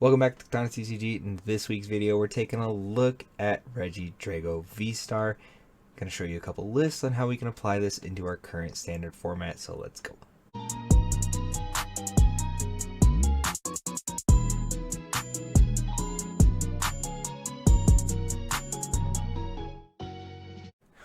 Welcome back to Katana TCG. In this week's video, we're taking a look at Regidrago VSTAR. Going to show you a couple lists on how we can apply this into our current standard format, so let's go.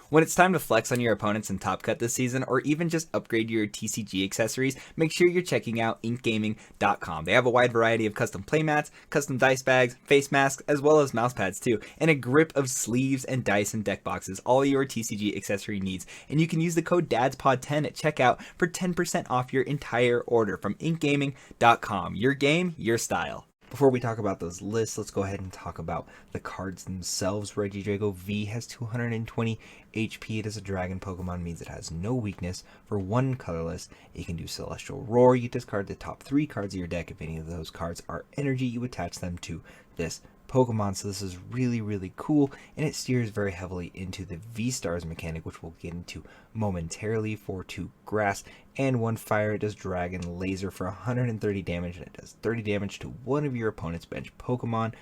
When it's time to flex on your opponents in Top Cut this season, or even just upgrade your TCG accessories, make sure you're checking out inkgaming.com. They have a wide variety of custom playmats, custom dice bags, face masks, as well as mouse pads too, and a grip of sleeves and dice and deck boxes, all your TCG accessory needs. And you can use the code DADSPOD10 at checkout for 10% off your entire order from inkgaming.com. Your game, your style. Before we talk about those lists, let's go ahead and talk about the cards themselves. Regidrago V has 220 HP. It is a dragon Pokemon, means it has no weakness. For one colorless, it can do Celestial Roar. You discard the top 3 cards of your deck. If any of those cards are energy, you attach them to this Pokemon. So this is really cool, and it steers very heavily into the V-Stars mechanic, which we'll get into momentarily. For 2 grass and 1 fire, it does Dragon Laser for 130 damage, and it does 30 damage to one of your opponent's bench Pokemon.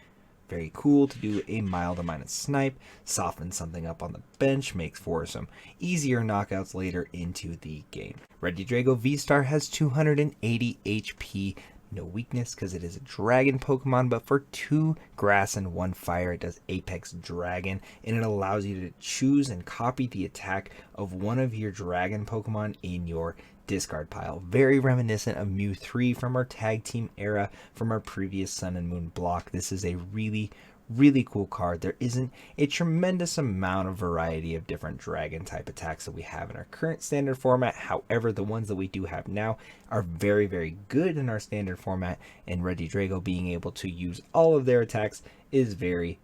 Very cool to do a mild amount of snipe, soften something up on the bench, makes for some easier knockouts later into the game. Regidrago VSTAR has 280 HP. No weakness because it is a dragon Pokemon, but for 2 grass and 1 fire, it does Apex Dragon, and it allows you to choose and copy the attack of one of your dragon Pokemon in your discard pile. Very reminiscent of Mew 3 from our tag team era from our previous Sun and Moon block. This is a really cool card. There isn't a tremendous amount of variety of different dragon type attacks that we have in our current standard format. However, the ones that we do have now are very good in our standard format, and Regidrago being able to use all of their attacks is very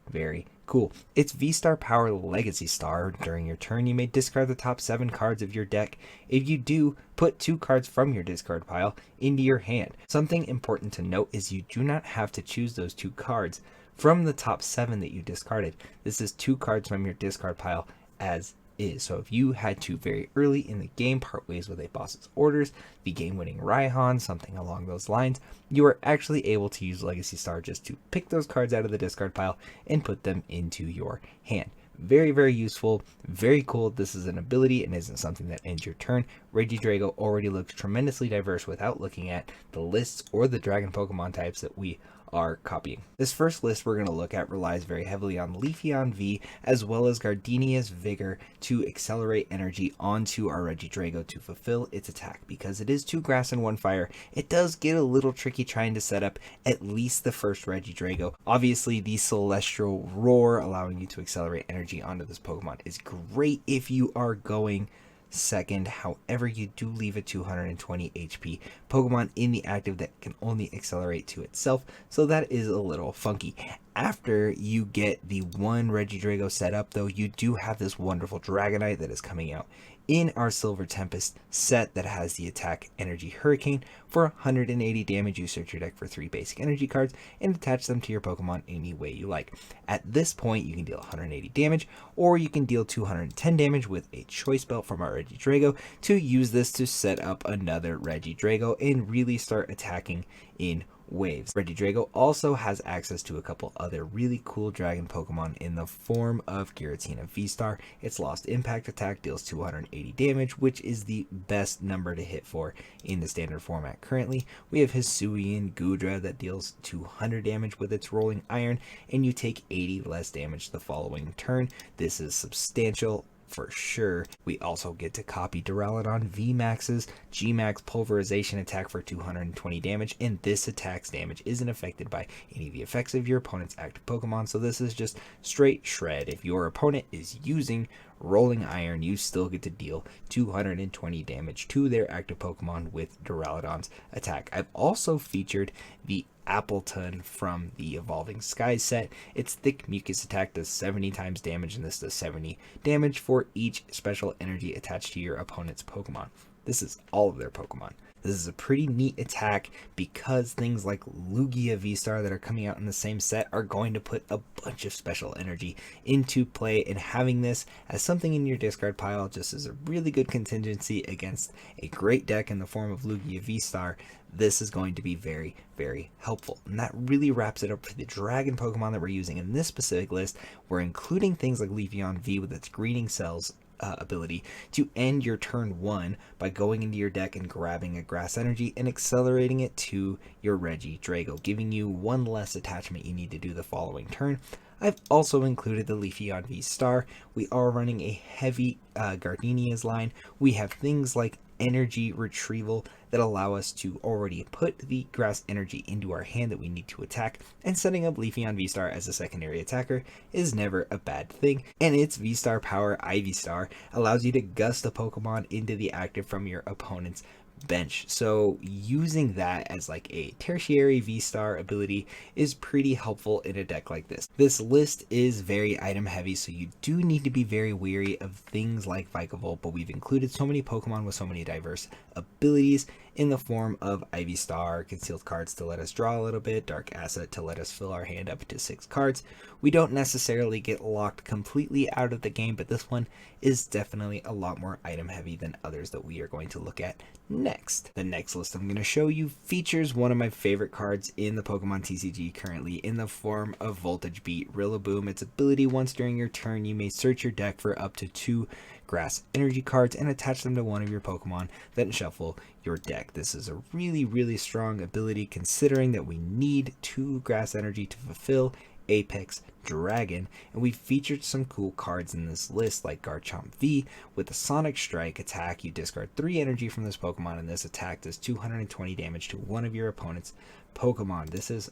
cool. It's V-Star Power Legacy Star. During your turn, you may discard the top 7 cards of your deck. If you do, put 2 cards from your discard pile into your hand. Something important to note is you do not have to choose those 2 cards from the top 7 that you discarded. This is 2 cards from your discard pile as is. So if you had to very early in the game part ways with a boss's orders, the game-winning Raihan, something along those lines, you are actually able to use Legacy Star just to pick those cards out of the discard pile and put them into your hand. Very useful, very cool. This is an ability and isn't something that ends your turn. Regidrago already looks tremendously diverse without looking at the lists or the dragon Pokemon types that we are copying. This first list we're going to look at relies very heavily on Leafeon V as well as Gardenia's Vigor to accelerate energy onto our Regidrago to fulfill its attack. Because it is 2 grass and 1 fire, it does get a little tricky trying to set up at least the first Regidrago. Obviously, the Celestial Roar allowing you to accelerate energy onto this Pokemon is great if you are going second. However, you do leave a 220 HP Pokemon in the active that can only accelerate to itself, so that is a little funky. After you get the 1 Regidrago set up, though, you do have this wonderful Dragonite that is coming out in our Silver Tempest set that has the attack Energy Hurricane. For 180 damage, you search your deck for 3 basic energy cards and attach them to your Pokemon any way you like. At this point, you can deal 180 damage, or you can deal 210 damage with a Choice Belt from our Regidrago to use this to set up another Regidrago and really start attacking in waves. Regidrago also has access to a couple other really cool dragon Pokemon in the form of Giratina V-Star. Its Lost Impact attack deals 280 damage, which is the best number to hit for in the standard format currently. We have Hisuian Goodra that deals 200 damage with its Rolling Iron, and you take 80 less damage the following turn. This is substantial for sure. We also get to copy Duraludon VMAX's Gmax Pulverization attack for 220 damage, and this attack's damage isn't affected by any of the effects of your opponent's active Pokemon, so this is just straight shred. If your opponent is using Rolling Iron, you still get to deal 220 damage to their active Pokemon with Duraludon's attack. I've also featured the Appleton from the Evolving Skies set. Its Thick Mucus attack does 70 times damage, and this does 70 damage for each special energy attached to your opponent's Pokemon. This is all of their Pokemon. This is a pretty neat attack because things like Lugia VSTAR that are coming out in the same set are going to put a bunch of special energy into play, and having this as something in your discard pile just is a really good contingency against a great deck in the form of Lugia VSTAR. This is going to be very, very helpful. And that really wraps it up for the Dragon Pokemon that we're using in this specific list. We're including things like Leafeon V with its Greening Cells ability to end your turn 1 by going into your deck and grabbing a Grass Energy and accelerating it to your Regidrago, giving you one less attachment you need to do the following turn. I've also included the Leafeon VSTAR. We are running a heavy Gardenia's line. We have things like energy retrieval that allow us to already put the grass energy into our hand that we need to attack, and setting up Leafeon VSTAR as a secondary attacker is never a bad thing, and its VSTAR power Ivysaur allows you to gust a Pokemon into the active from your opponent's bench. So using that as like a tertiary VSTAR ability is pretty helpful in a deck like this. This list is very item heavy, so you do need to be very wary of things like Vikavolt, but we've included so many Pokemon with so many diverse abilities in the form of Ivysaur, concealed cards to let us draw a little bit, dark asset to let us fill our hand up to 6 cards. We don't necessarily get locked completely out of the game, but this one is definitely a lot more item heavy than others that we are going to look at next. The next list I'm going to show you features one of my favorite cards in the Pokemon TCG currently in the form of Voltage Beat Rillaboom. Its ability: once during your turn you may search your deck for up to 2 grass energy cards and attach them to one of your Pokemon, then shuffle your deck. This is a really strong ability considering that we need 2 grass energy to fulfill Apex Dragon, and we featured some cool cards in this list like Garchomp V. With the Sonic Strike attack, you discard 3 energy from this Pokemon, and this attack does 220 damage to one of your opponent's Pokemon. This is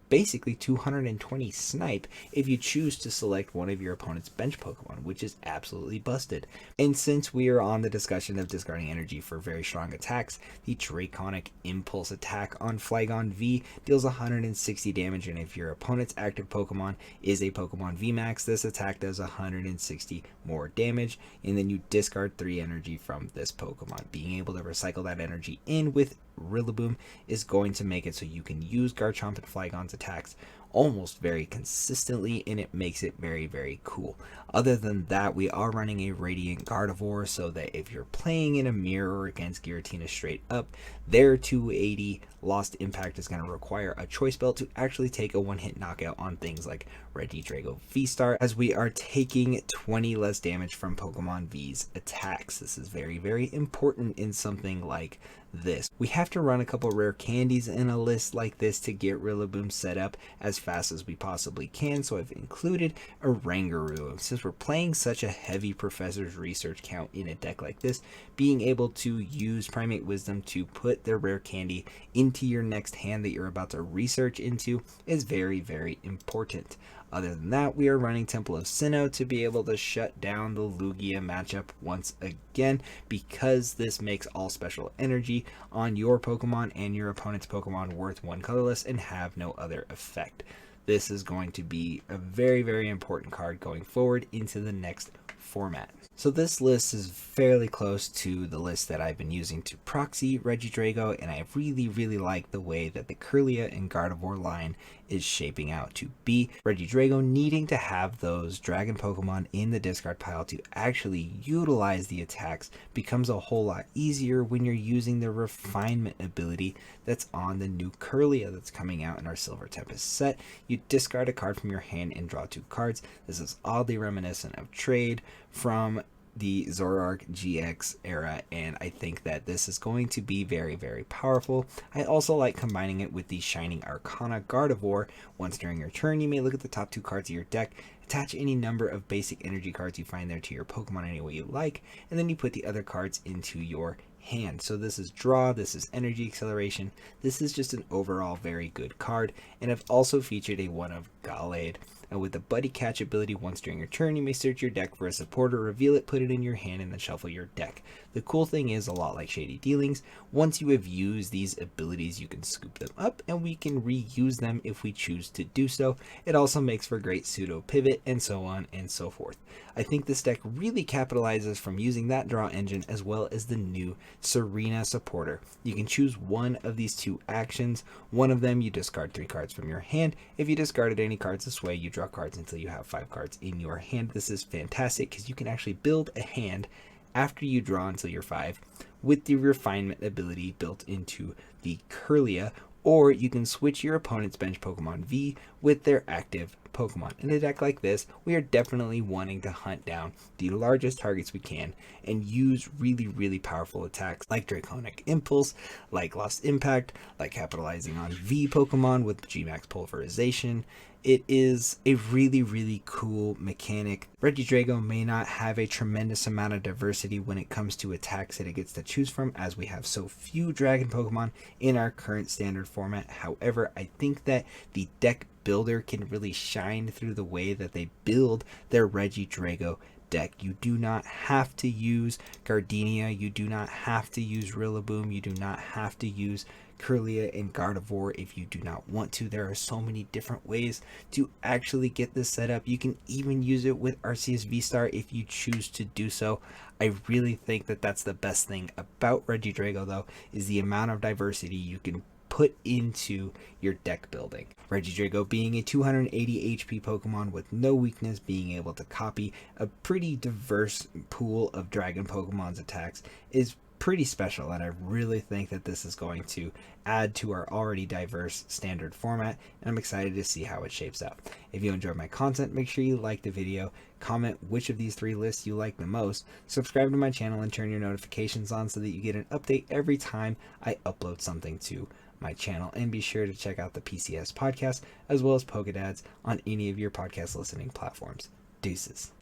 basically 220 snipe if you choose to select one of your opponent's bench Pokemon, which is absolutely busted. And since we are on the discussion of discarding energy for very strong attacks, the Draconic Impulse attack on Flygon V deals 160 damage, and if your opponent's active Pokemon is a Pokemon VMAX, this attack does 160 more damage, and then you discard 3 energy from this Pokemon. Being able to recycle that energy in with Rillaboom is going to make it so you can use Garchomp and Flygon's attacks almost very consistently, and it makes it very cool. Other than that, we are running a Radiant Gardevoir, so that if you're playing in a mirror against Giratina straight up, their 280 Lost Impact is going to require a Choice Belt to actually take a one-hit knockout on things like Regidrago VSTAR, as we are taking 20 less damage from Pokemon V's attacks. This is very important in something like this. We have to run a couple rare candies in a list like this to get Rillaboom set up as fast as we possibly can, so I've included a Rangaroo. Since we're playing such a heavy Professor's Research count in a deck like this, being able to use Primate Wisdom to put their rare candy into your next hand that you're about to research into is very important. Other than that, we are running Temple of Sinnoh to be able to shut down the Lugia matchup once again, because this makes all special energy on your Pokemon and your opponent's Pokemon worth 1 colorless and have no other effect. This is going to be a very important card going forward into the next format. So this list is fairly close to the list that I've been using to proxy Regidrago, and I really like the way that the Kirlia and Gardevoir line is shaping out to be. Regidrago needing to have those dragon Pokemon in the discard pile to actually utilize the attacks becomes a whole lot easier when you're using the refinement ability that's on the new Kirlia that's coming out in our Silver Tempest set. You discard a card from your hand and draw 2 cards. This is oddly reminiscent of Trade from the Zoroark GX era, and I think that this is going to be very powerful. I also like combining it with the Shining Arcana Gardevoir. Once during your turn, you may look at the top 2 cards of your deck, attach any number of basic energy cards you find there to your Pokemon any way you like, and then you put the other cards into your hand. So this is draw, this is energy acceleration, this is just an overall very good card. And I've also featured a one of Gallade. And with the Buddy Catch ability, once during your turn, you may search your deck for a supporter, reveal it, put it in your hand, and then shuffle your deck. The cool thing is, a lot like Shady Dealings, once you have used these abilities, you can scoop them up, and we can reuse them if we choose to do so. It also makes for great pseudo pivot, and so on and so forth. I think this deck really capitalizes from using that draw engine as well as the new Serena supporter. You can choose one of these two actions. One of them, you discard 3 cards from your hand. If you discarded any cards this way, you draw cards until you have 5 cards in your hand. This is fantastic because you can actually build a hand after you draw until you're 5 with the refinement ability built into the Kirlia, or you can switch your opponent's bench Pokemon V with their active Pokemon. In a deck like this, we are definitely wanting to hunt down the largest targets we can and use really powerful attacks like Draconic Impulse, like Lost Impact, like capitalizing on V Pokemon with Gmax Pulverization. It is a really cool mechanic. Regidrago may not have a tremendous amount of diversity when it comes to attacks that it gets to choose from, as we have so few Dragon Pokemon in our current standard format. However, I think that the deck builder can really shine through the way that they build their Regidrago deck. You do not have to use Gardenia, you do not have to use Rillaboom, you do not have to use Kirlia and Gardevoir if you do not want to. There are so many different ways to actually get this set up. You can even use it with Arceus VSTAR if you choose to do so. I really think that that's the best thing about Regidrago, though, is the amount of diversity you can put into your deck building. Regidrago being a 280 HP Pokemon with no weakness, being able to copy a pretty diverse pool of Dragon Pokemon's attacks is pretty special, and I really think that this is going to add to our already diverse standard format, and I'm excited to see how it shapes up. If you enjoyed my content, make sure you like the video, comment which of these 3 lists you like the most, subscribe to my channel, and turn your notifications on so that you get an update every time I upload something to my channel. And be sure to check out the PCS podcast as well as Pokedads on any of your podcast listening platforms. Deuces.